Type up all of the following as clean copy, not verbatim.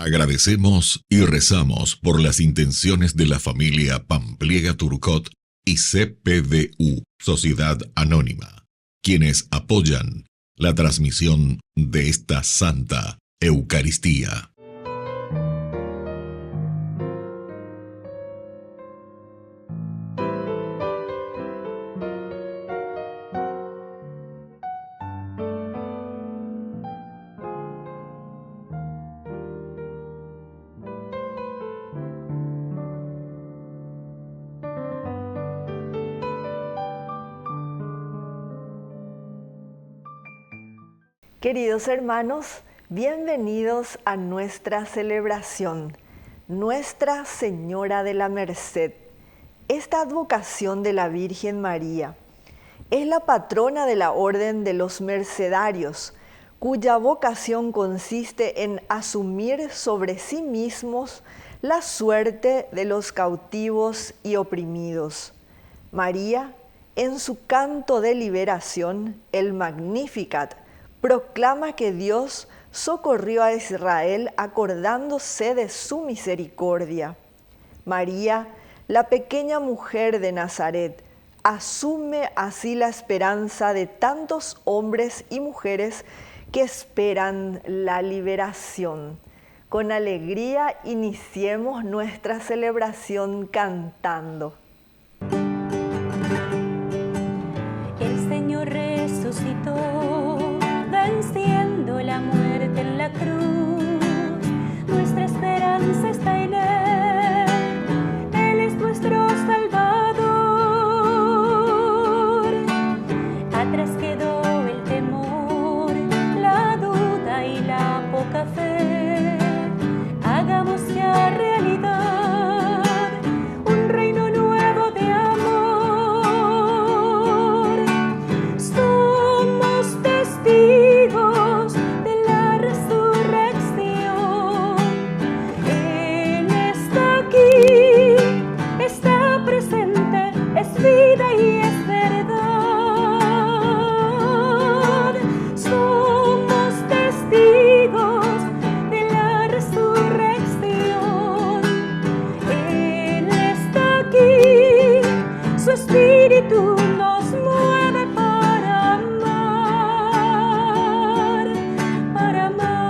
Agradecemos y rezamos por las intenciones de la familia Pampliega Turcot y CPDU, Sociedad Anónima, quienes apoyan la transmisión de esta Santa Eucaristía. Queridos hermanos, bienvenidos a nuestra celebración, Nuestra Señora de la Merced. Esta advocación de la Virgen María es la patrona de la Orden de los Mercedarios, cuya vocación consiste en asumir sobre sí mismos la suerte de los cautivos y oprimidos. María, en su canto de liberación, el Magnificat, proclama que Dios socorrió a Israel acordándose de su misericordia. María, la pequeña mujer de Nazaret, asume así la esperanza de tantos hombres y mujeres que esperan la liberación. Con alegría iniciemos nuestra celebración cantando. El Señor resucitó, venciendo la muerte en la cruz. Nuestra esperanza está en Él. Él es nuestro Salvador. Atrás quedó el temor, la duda y la poca fe. Hagamos ya realidad un reino nuevo de amor. Somos testigos de la resurrección. Él está aquí, está presente, es vida y es verdad. Somos testigos de la resurrección. Él está aquí, su espíritu nos mueve para amar, para amar.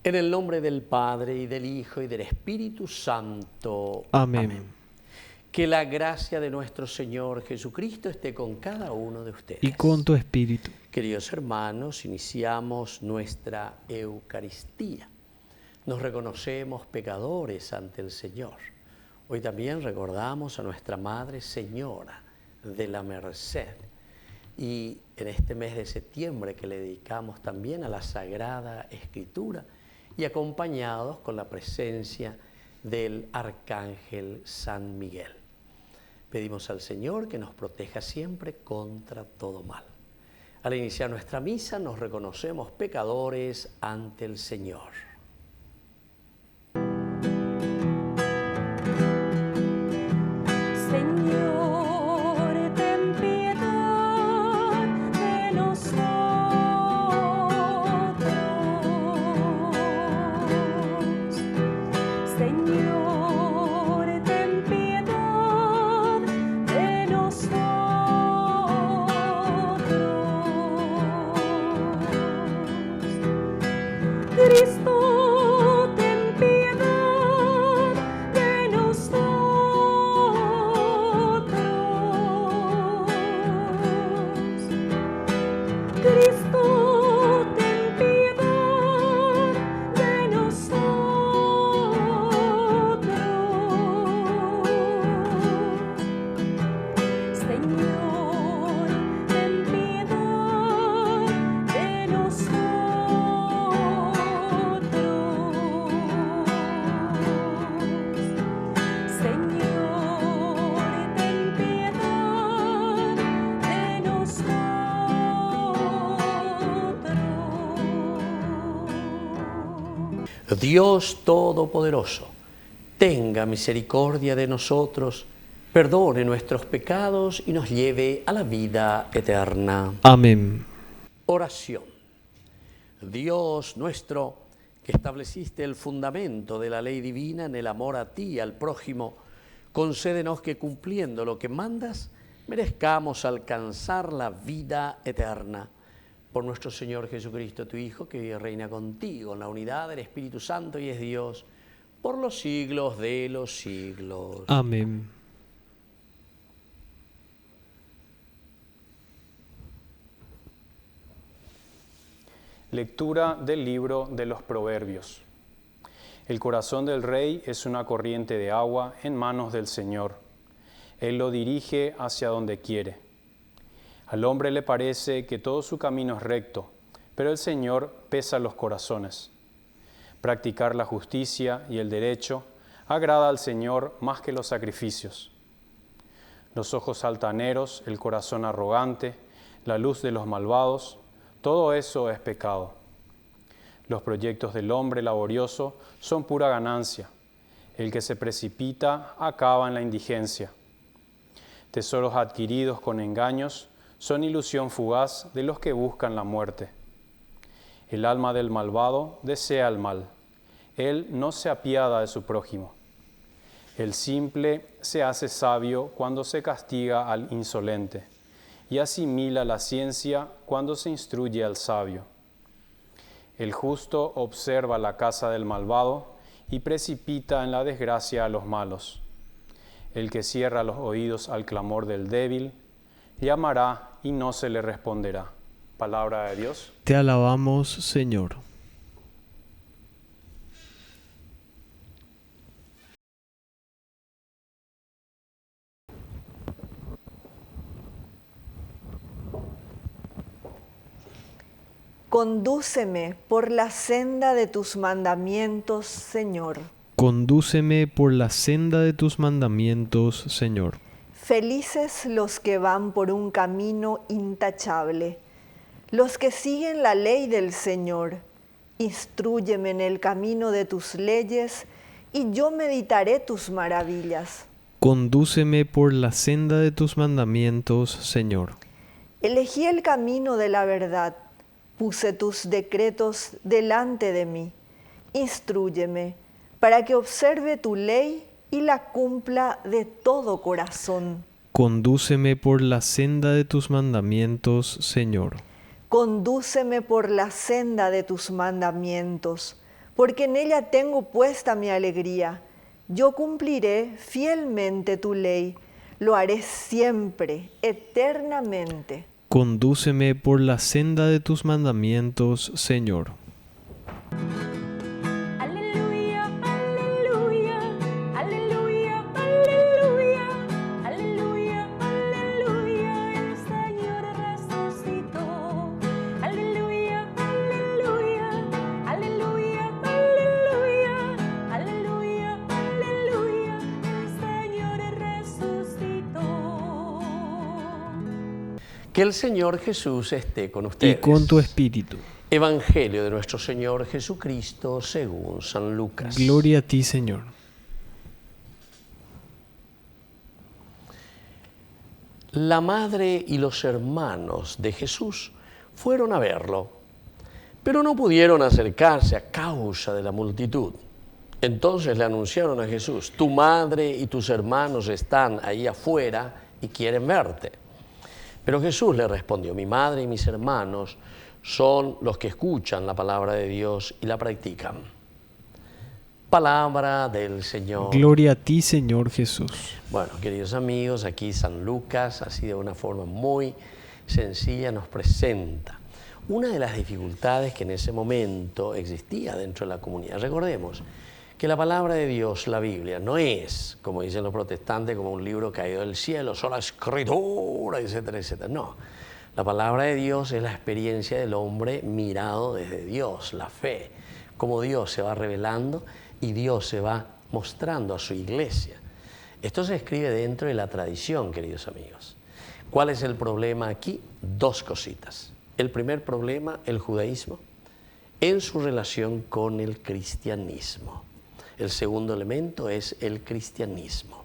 En el nombre del Padre, y del Hijo, y del Espíritu Santo. Amén. Que la gracia de nuestro Señor Jesucristo esté con cada uno de ustedes. Y con tu espíritu. Queridos hermanos, iniciamos nuestra Eucaristía. Nos reconocemos pecadores ante el Señor. Hoy también recordamos a nuestra Madre Señora de la Merced. Y en este mes de septiembre que le dedicamos también a la Sagrada Escritura y acompañados con la presencia del Arcángel San Miguel. Pedimos al Señor que nos proteja siempre contra todo mal. Al iniciar nuestra misa nos reconocemos pecadores ante el Señor. Señor, ten piedad de nosotros. Señor, ten piedad de nosotros. Cristo, ten piedad de nosotros. Cristo, ten piedad de nosotros. Señor, ten piedad de nosotros. Señor, ten piedad de nosotros. Dios Todopoderoso, tenga misericordia de nosotros, perdone nuestros pecados y nos lleve a la vida eterna. Amén. Oración. Dios nuestro, que estableciste el fundamento de la ley divina en el amor a ti y al prójimo, concédenos que cumpliendo lo que mandas, merezcamos alcanzar la vida eterna. Por nuestro Señor Jesucristo, tu Hijo, que vive y reina contigo en la unidad del Espíritu Santo y es Dios, por los siglos de los siglos. Amén. Lectura del libro de los Proverbios. El corazón del rey es una corriente de agua en manos del Señor. Él lo dirige hacia donde quiere. Al hombre le parece que todo su camino es recto, pero el Señor pesa los corazones. Practicar la justicia y el derecho agrada al Señor más que los sacrificios. Los ojos altaneros, el corazón arrogante, la luz de los malvados, todo eso es pecado. Los proyectos del hombre laborioso son pura ganancia. El que se precipita acaba en la indigencia. Tesoros adquiridos con engaños son ilusión fugaz de los que buscan la muerte. El alma del malvado desea el mal. Él no se apiada de su prójimo. El simple se hace sabio cuando se castiga al insolente, y asimila la ciencia cuando se instruye al sabio. El justo observa la casa del malvado y precipita en la desgracia a los malos. El que cierra los oídos al clamor del débil, llamará y no se le responderá. Palabra de Dios. Te alabamos, Señor. Condúceme por la senda de tus mandamientos, Señor. Condúceme por la senda de tus mandamientos, Señor. Felices los que van por un camino intachable, los que siguen la ley del Señor. Instrúyeme en el camino de tus leyes, y yo meditaré tus maravillas. Condúceme por la senda de tus mandamientos, Señor. Elegí el camino de la verdad, puse tus decretos delante de mí. Instrúyeme para que observe tu ley y la cumpla de todo corazón. Condúceme por la senda de tus mandamientos, Señor. Condúceme por la senda de tus mandamientos, porque en ella tengo puesta mi alegría. Yo cumpliré fielmente tu ley, lo haré siempre, eternamente. Condúceme por la senda de tus mandamientos, Señor. Aleluya, aleluya, aleluya, aleluya, aleluya, aleluya, el Señor resucitó. Aleluya, aleluya, aleluya, aleluya, aleluya, aleluya, el Señor resucitó. Que el Señor Jesús esté con ustedes. Y con tu espíritu. Evangelio de nuestro Señor Jesucristo según San Lucas. Gloria a ti, Señor. La madre y los hermanos de Jesús fueron a verlo, pero no pudieron acercarse a causa de la multitud. Entonces le anunciaron a Jesús: tu madre y tus hermanos están ahí afuera y quieren verte. Pero Jesús le respondió: mi madre y mis hermanos son los que escuchan la palabra de Dios y la practican. Palabra del Señor. Gloria a ti, Señor Jesús. Bueno, queridos amigos, aquí San Lucas, así de una forma muy sencilla, nos presenta una de las dificultades que en ese momento existía dentro de la comunidad. Recordemos que la palabra de Dios, la Biblia, no es, como dicen los protestantes, como un libro caído del cielo, sola escritura, etcétera, etcétera. No. La palabra de Dios es la experiencia del hombre mirado desde Dios, la fe, cómo Dios se va revelando y Dios se va mostrando a su iglesia. Esto se escribe dentro de la tradición, queridos amigos. ¿Cuál es el problema aquí? Dos cositas. El primer problema, el judaísmo, en su relación con el cristianismo. El segundo elemento es el cristianismo.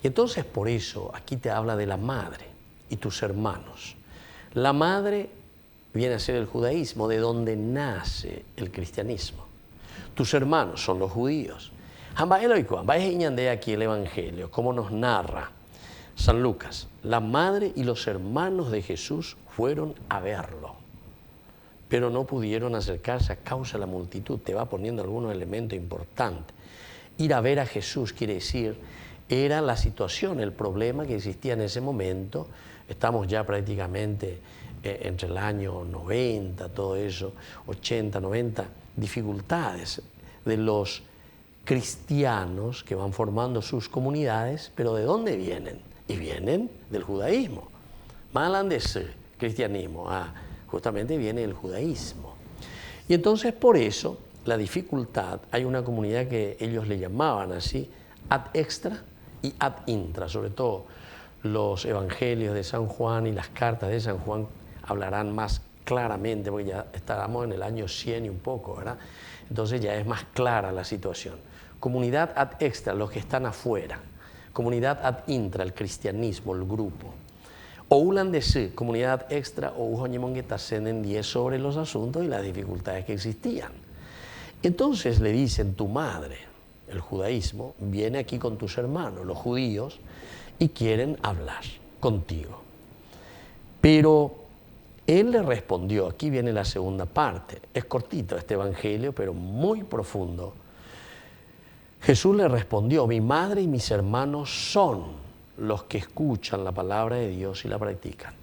Y entonces por eso aquí te habla de la madre y tus hermanos. La madre viene a ser el judaísmo, de donde nace el cristianismo. Tus hermanos son los judíos. Vaya aquí el Evangelio, como nos narra San Lucas. La madre y los hermanos de Jesús fueron a verlo, pero no pudieron acercarse a causa de la multitud. Te va poniendo algunos elementos importantes. Ir a ver a Jesús quiere decir, era la situación, el problema que existía en ese momento. Estamos ya prácticamente entre el año 90, todo eso, 80, 90, dificultades de los cristianos que van formando sus comunidades, pero ¿de dónde vienen? Y vienen del judaísmo. Malandés, cristianismo, justamente viene el judaísmo. Y entonces por eso la dificultad, hay una comunidad que ellos le llamaban así, ad extra y ad intra, sobre todo los evangelios de San Juan y las cartas de San Juan hablarán más claramente, porque ya estábamos en el año 100 y un poco, ¿verdad? Entonces ya es más clara la situación. Comunidad ad extra, los que están afuera. Comunidad ad intra, el cristianismo, el grupo. O ulan de sí, comunidad extra, o ujoñemonguetasenen 10 sobre los asuntos y las dificultades que existían. Entonces le dicen, tu madre, el judaísmo, viene aquí con tus hermanos, los judíos, y quieren hablar contigo. Pero él le respondió, aquí viene la segunda parte, es cortito este evangelio, pero muy profundo. Jesús le respondió, mi madre y mis hermanos son los que escuchan la palabra de Dios y la practican.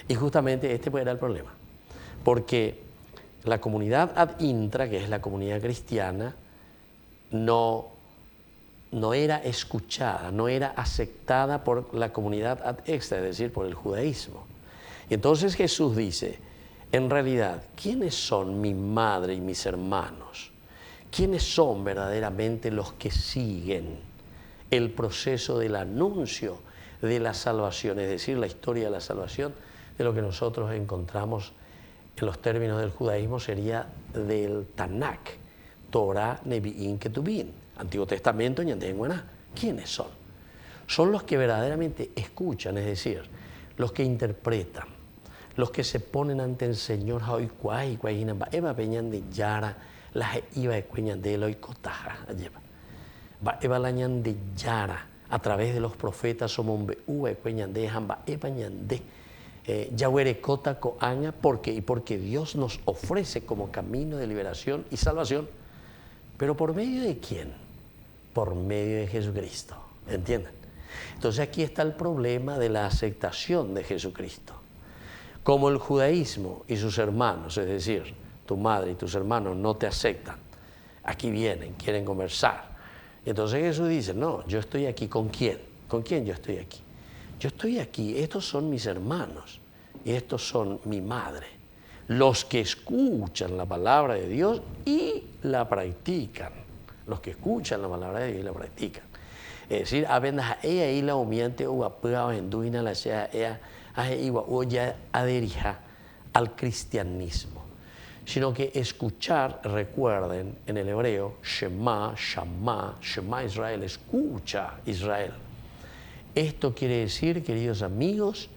Y justamente este era el problema, porque la comunidad ad intra, que es la comunidad cristiana, no era escuchada, no era aceptada por la comunidad ad extra, es decir, por el judaísmo. Y entonces Jesús dice, en realidad, ¿quiénes son mi madre y mis hermanos? ¿Quiénes son verdaderamente los que siguen el proceso del anuncio de la salvación? Es decir, la historia de la salvación, de lo que nosotros encontramos en los términos del judaísmo sería del Tanakh, Torah, Nevi'im, Ketuvim, Antiguo Testamento, Ñandengüená. ¿Quiénes son? Son los que verdaderamente escuchan, es decir, los que interpretan, los que se ponen ante el Señor, Eva Peñan de Yara, las iba de Cueñan de Eloy Cotaja, Eva Lañan de Yara, a través de los profetas, Somombe Uva de Cueñan de Jamba, Eva Ñande, Yahweh Kota Koaña, porque Dios nos ofrece como camino de liberación y salvación. ¿Pero por medio de quién? Por medio de Jesucristo, ¿entienden? Entonces aquí está el problema de la aceptación de Jesucristo. Como el judaísmo y sus hermanos, es decir, tu madre y tus hermanos no te aceptan, aquí vienen, quieren conversar. Y entonces Jesús dice, no, yo estoy aquí, ¿con quién? ¿Con quién yo estoy aquí? Yo estoy aquí, estos son mis hermanos y estos son mi madre, los que escuchan la palabra de Dios y la practican, los que escuchan la palabra de Dios y la practican. Es decir, ella y la humiente la sea ella aderija al cristianismo, sino que escuchar, recuerden en el hebreo, Shema, Shama, Shema Israel, escucha Israel. Esto quiere decir, queridos amigos,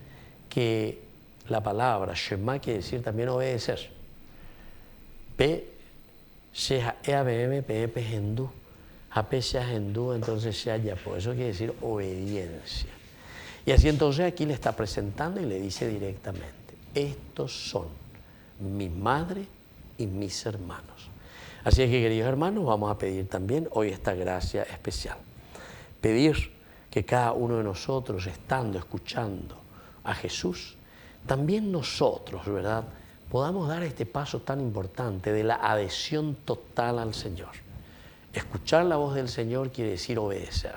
que la palabra Shema quiere decir también obedecer. Entonces se halla, por eso quiere decir obediencia. Y así entonces aquí le está presentando y le dice directamente, estos son mi madre y mis hermanos. Así es que, queridos hermanos, vamos a pedir también hoy esta gracia especial. Pedir que cada uno de nosotros, estando, escuchando a Jesús, también nosotros, ¿verdad?, podamos dar este paso tan importante de la adhesión total al Señor. Escuchar la voz del Señor quiere decir obedecer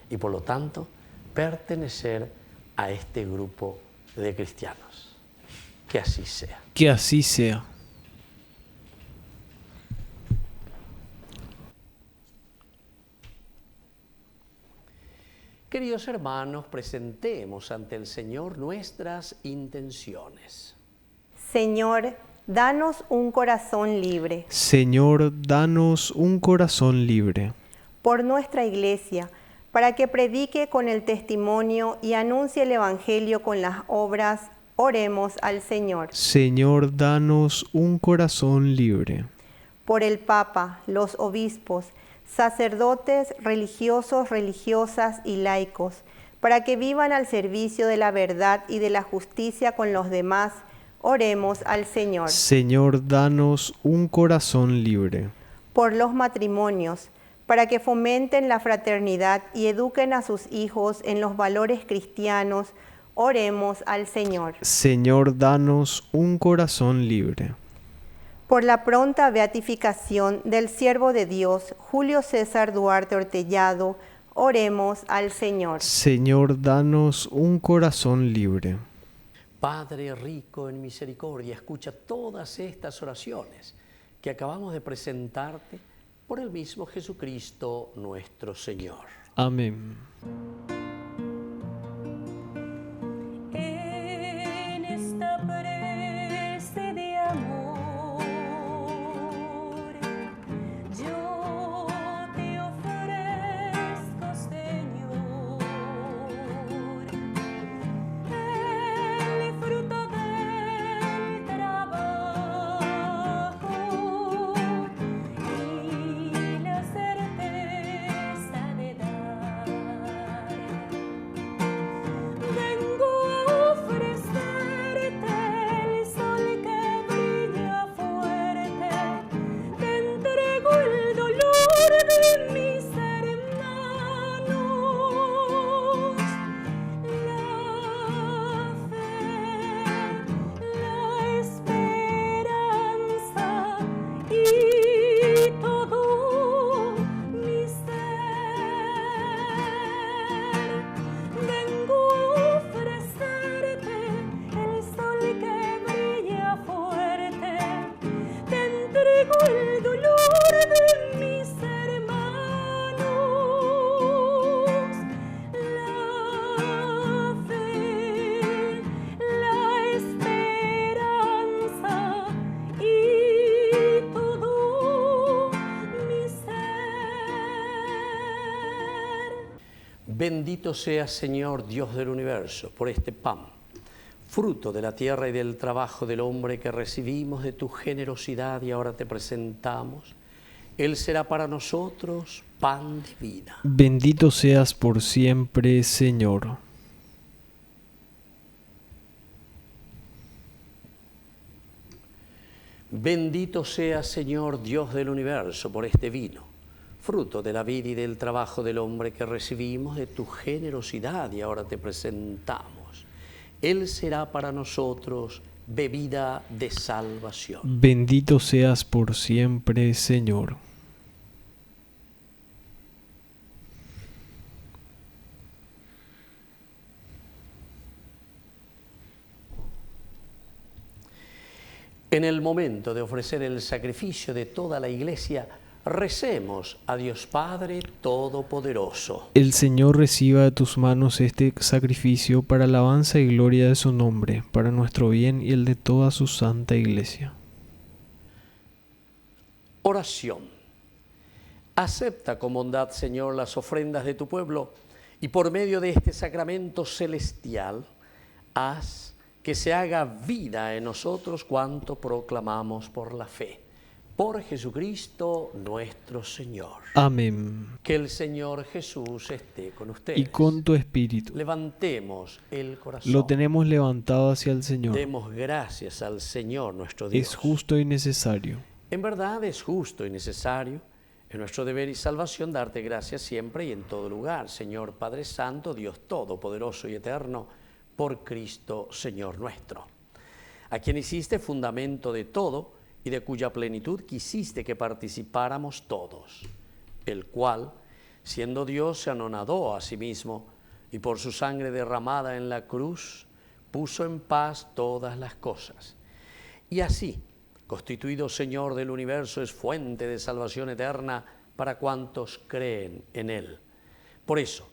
y por lo tanto pertenecer a este grupo de cristianos. Que así sea. Que así sea. Queridos hermanos, presentemos ante el Señor nuestras intenciones. Señor, danos un corazón libre. Señor, danos un corazón libre. Por nuestra Iglesia, para que predique con el testimonio y anuncie el Evangelio con las obras Oremos al Señor. Señor, danos un corazón libre. Por el Papa, los obispos, sacerdotes, religiosos, religiosas y laicos, para que vivan al servicio de la verdad y de la justicia con los demás, oremos al Señor. Señor, danos un corazón libre. Por los matrimonios, para que fomenten la fraternidad y eduquen a sus hijos en los valores cristianos, oremos al Señor. Señor, danos un corazón libre. Por la pronta beatificación del siervo de Dios, Julio César Duarte Ortellado, oremos al Señor. Señor, danos un corazón libre. Padre rico en misericordia, escucha todas estas oraciones que acabamos de presentarte por el mismo Jesucristo nuestro Señor. Amén. En esta prece de amor, yo te ofrezco, Señor, el fruto del trabajo y la certeza de dar. Vengo a ofrecerte el sol que brilla fuerte, te entrego el dolor de mis hermanos, la fe, la esperanza y todo mi ser. Vengo a ofrecerte el sol que brilla fuerte, te entrego el dolor de mis hermanos, la fe, la esperanza y todo mi ser. Bendito seas, Señor, Dios del universo, por este pan, fruto de la tierra y del trabajo del hombre que recibimos de tu generosidad y ahora te presentamos. Él será para nosotros pan de vida. Bendito seas por siempre, Señor. Bendito seas, Señor, Dios del universo, por este vino, fruto de la vida y del trabajo del hombre que recibimos de tu generosidad y ahora te presentamos. Él será para nosotros bebida de salvación. Bendito seas por siempre, Señor. En el momento de ofrecer el sacrificio de toda la Iglesia, recemos a Dios Padre Todopoderoso. El Señor reciba de tus manos este sacrificio para alabanza y gloria de su nombre, para nuestro bien y el de toda su santa Iglesia. Oración. Acepta con bondad, Señor, las ofrendas de tu pueblo y por medio de este sacramento celestial, haz que se haga vida en nosotros cuanto proclamamos por la fe. Por Jesucristo nuestro Señor. Amén. Que el Señor Jesús esté con ustedes. Y con tu espíritu. Levantemos el corazón. Lo tenemos levantado hacia el Señor. Demos gracias al Señor nuestro Dios. Es justo y necesario. En verdad es justo y necesario, es nuestro deber y salvación darte gracias siempre y en todo lugar, Señor Padre Santo, Dios Todopoderoso y Eterno, por Cristo Señor nuestro, a quien hiciste fundamento de todo y de cuya plenitud quisiste que participáramos todos, el cual, siendo Dios, se anonadó a sí mismo y por su sangre derramada en la cruz, puso en paz todas las cosas. Y así, constituido Señor del universo, es fuente de salvación eterna para cuantos creen en Él. Por eso,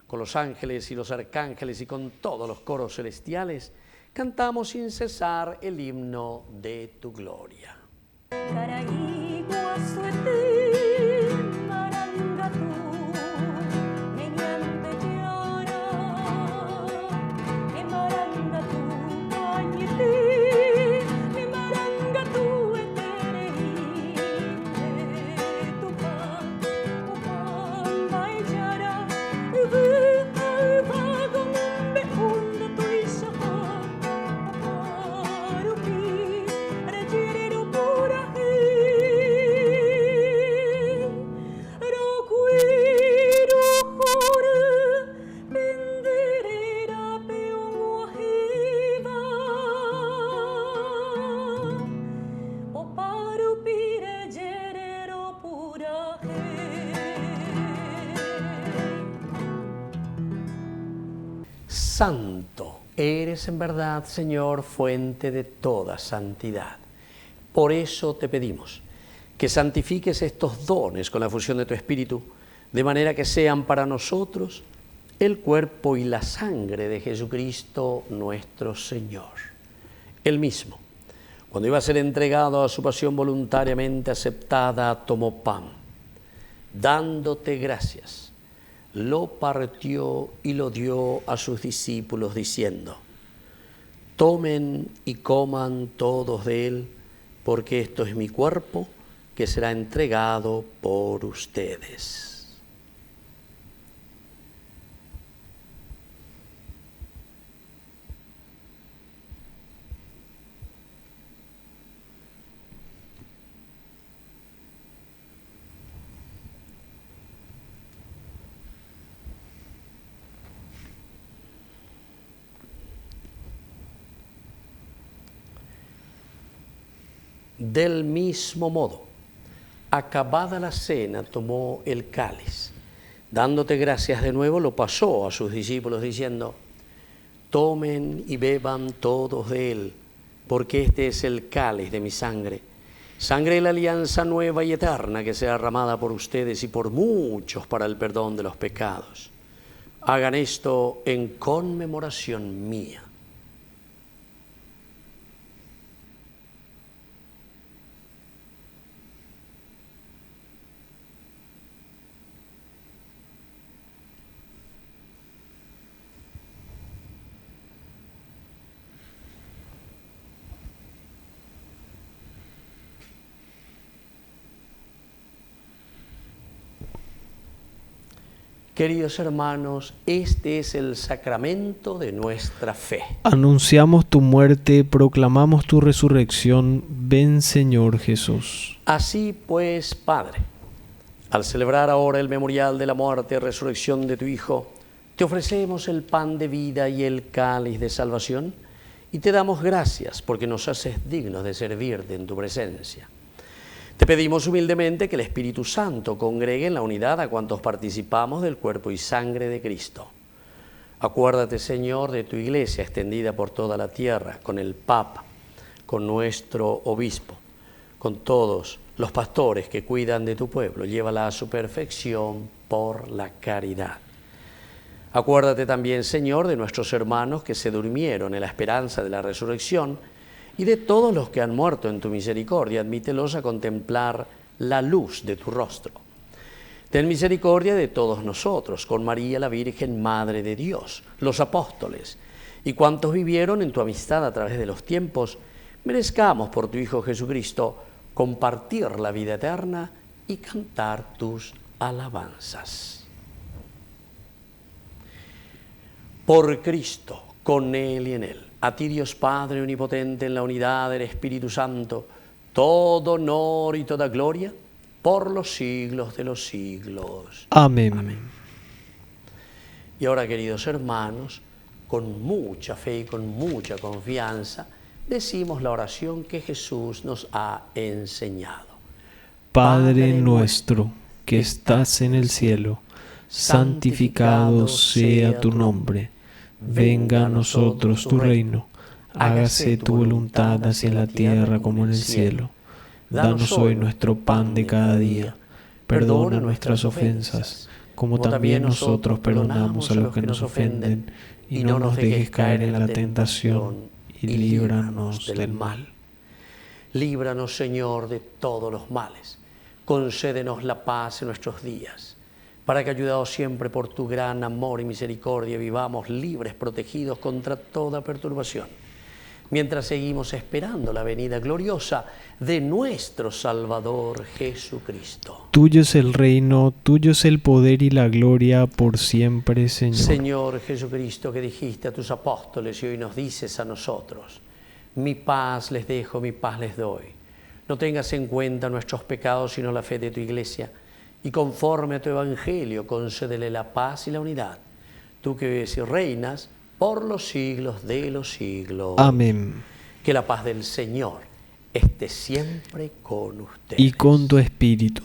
con los ángeles y los arcángeles y con todos los coros celestiales, cantamos sin cesar el himno de tu gloria. Marangatu, santo. Eres en verdad, Señor, fuente de toda santidad. Por eso te pedimos que santifiques estos dones con la fusión de tu Espíritu, de manera que sean para nosotros el cuerpo y la sangre de Jesucristo nuestro Señor. Él mismo, cuando iba a ser entregado a su pasión voluntariamente aceptada, tomó pan, dándote gracias, lo partió y lo dio a sus discípulos diciendo: tomen y coman todos de él, porque esto es mi cuerpo que será entregado por ustedes. Del mismo modo, acabada la cena, tomó el cáliz. Dándote gracias de nuevo, lo pasó a sus discípulos diciendo: tomen y beban todos de él, porque este es el cáliz de mi sangre, sangre de la alianza nueva y eterna que sea derramada por ustedes y por muchos para el perdón de los pecados. Hagan esto en conmemoración mía. Queridos hermanos, este es el sacramento de nuestra fe. Anunciamos tu muerte, proclamamos tu resurrección. Ven, Señor Jesús. Así pues, Padre, al celebrar ahora el memorial de la muerte y resurrección de tu Hijo, te ofrecemos el pan de vida y el cáliz de salvación, y te damos gracias porque nos haces dignos de servirte en tu presencia. Te pedimos humildemente que el Espíritu Santo congregue en la unidad a cuantos participamos del cuerpo y sangre de Cristo. Acuérdate, Señor, de tu Iglesia extendida por toda la tierra, con el Papa, con nuestro Obispo, con todos los pastores que cuidan de tu pueblo. Llévala a su perfección por la caridad. Acuérdate también, Señor, de nuestros hermanos que se durmieron en la esperanza de la resurrección, y de todos los que han muerto en tu misericordia. Admítelos a contemplar la luz de tu rostro. Ten misericordia de todos nosotros, con María la Virgen, Madre de Dios, los apóstoles, y cuantos vivieron en tu amistad a través de los tiempos, merezcamos por tu Hijo Jesucristo compartir la vida eterna y cantar tus alabanzas. Por Cristo, con Él y en Él, a ti, Dios Padre omnipotente, en la unidad del Espíritu Santo, todo honor y toda gloria por los siglos de los siglos. Amén. Amén. Y ahora, queridos hermanos, con mucha fe y con mucha confianza, decimos la oración que Jesús nos ha enseñado. Padre nuestro que estás en el cielo, santificado sea tu nombre. Venga a nosotros tu reino, hágase tu voluntad así en la tierra como en el cielo. Danos hoy nuestro pan de cada día, perdona nuestras ofensas, como también nosotros perdonamos a los que nos ofenden, y no nos dejes caer en la tentación, y líbranos del mal. Líbranos, Señor, de todos los males. Concédenos la paz en nuestros días, para que, ayudados siempre por tu gran amor y misericordia, vivamos libres, protegidos contra toda perturbación, mientras seguimos esperando la venida gloriosa de nuestro Salvador Jesucristo. Tuyo es el reino, tuyo es el poder y la gloria por siempre, Señor. Señor Jesucristo, que dijiste a tus apóstoles y hoy nos dices a nosotros: mi paz les dejo, mi paz les doy. No tengas en cuenta nuestros pecados, sino la fe de tu Iglesia, y conforme a tu evangelio, concédele la paz y la unidad. Tú que vives y reinas por los siglos de los siglos. Amén. Que la paz del Señor esté siempre con ustedes. Y con tu espíritu.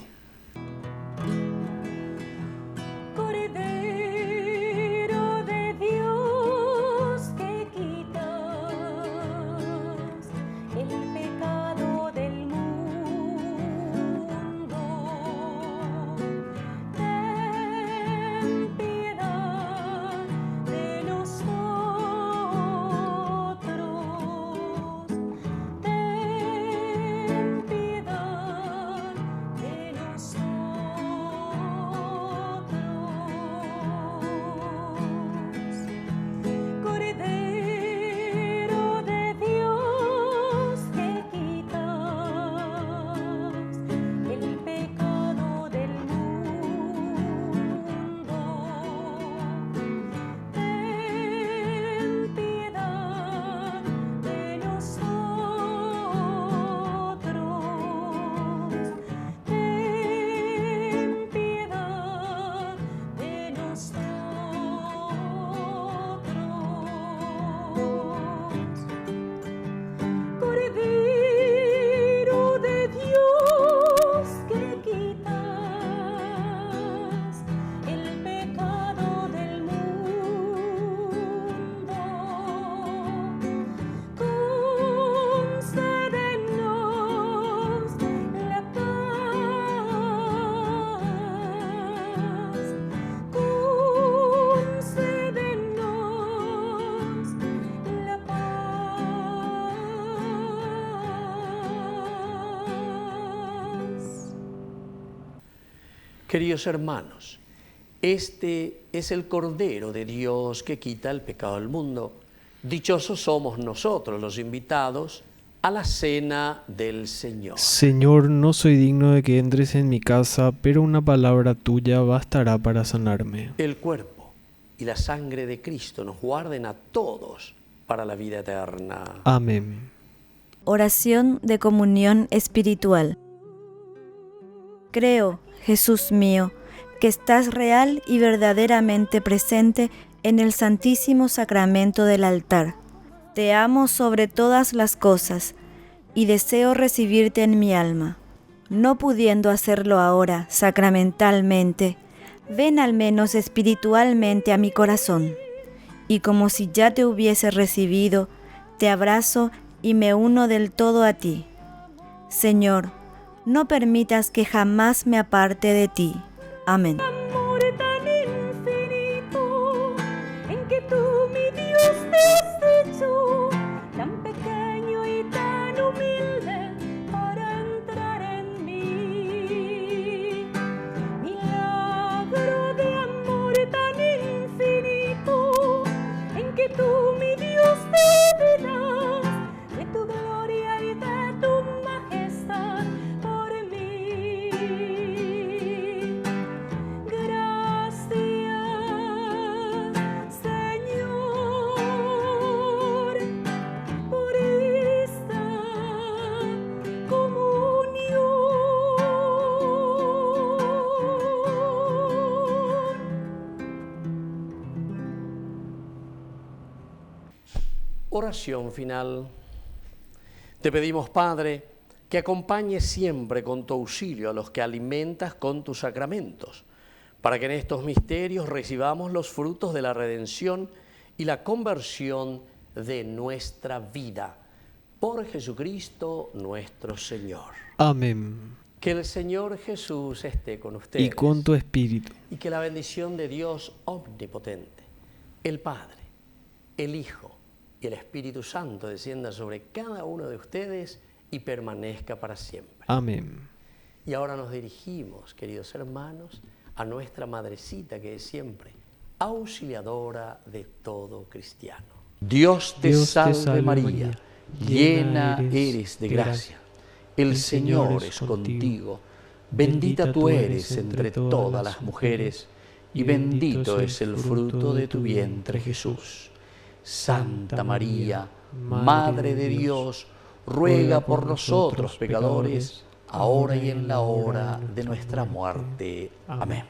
Cordero de Dios, Queridos hermanos, este es el Cordero de Dios que quita el pecado del mundo. Dichosos somos nosotros los invitados a la cena del Señor. Señor, no soy digno de que entres en mi casa, pero una palabra tuya bastará para sanarme. El cuerpo y la sangre de Cristo nos guarden a todos para la vida eterna. Amén. Oración de comunión espiritual. Creo, Jesús mío, que estás real y verdaderamente presente en el Santísimo Sacramento del altar. Te amo sobre todas las cosas y deseo recibirte en mi alma. No pudiendo hacerlo ahora sacramentalmente, ven al menos espiritualmente a mi corazón, y como si ya te hubiese recibido, te abrazo y me uno del todo a ti. Señor, no permitas que jamás me aparte de ti. Amén. Amor tan infinito en que tú, mi Dios, te has hecho tan pequeño y tan humilde para entrar en mí. Milagro de amor tan infinito en que tú, mi Dios, te das de tu gloria y de tu majestad por mí. Gracias, Señor, por esta comunión. Oración final. Te pedimos, Padre, que acompañes siempre con tu auxilio a los que alimentas con tus sacramentos, para que en estos misterios recibamos los frutos de la redención y la conversión de nuestra vida. Por Jesucristo nuestro Señor. Amén. Que el Señor Jesús esté con ustedes. Y con tu espíritu. Y que la bendición de Dios omnipotente, el Padre, el Hijo y el Espíritu Santo descienda sobre cada uno de ustedes y permanezca para siempre. Amén. Y ahora nos dirigimos, queridos hermanos, a nuestra madrecita que es siempre auxiliadora de todo cristiano. Dios te salve María, llena eres de gracia. El Señor es contigo. Bendita tú eres entre todas las mujeres y bendito es el fruto de tu vientre, Jesús. Santa María, Madre de Dios, ruega por nosotros pecadores, ahora y en la hora de nuestra muerte. Amén.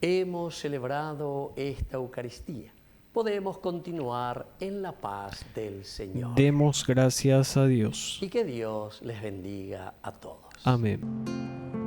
Hemos celebrado esta Eucaristía. Podemos continuar en la paz del Señor. Demos gracias a Dios. Y que Dios les bendiga a todos. Amén.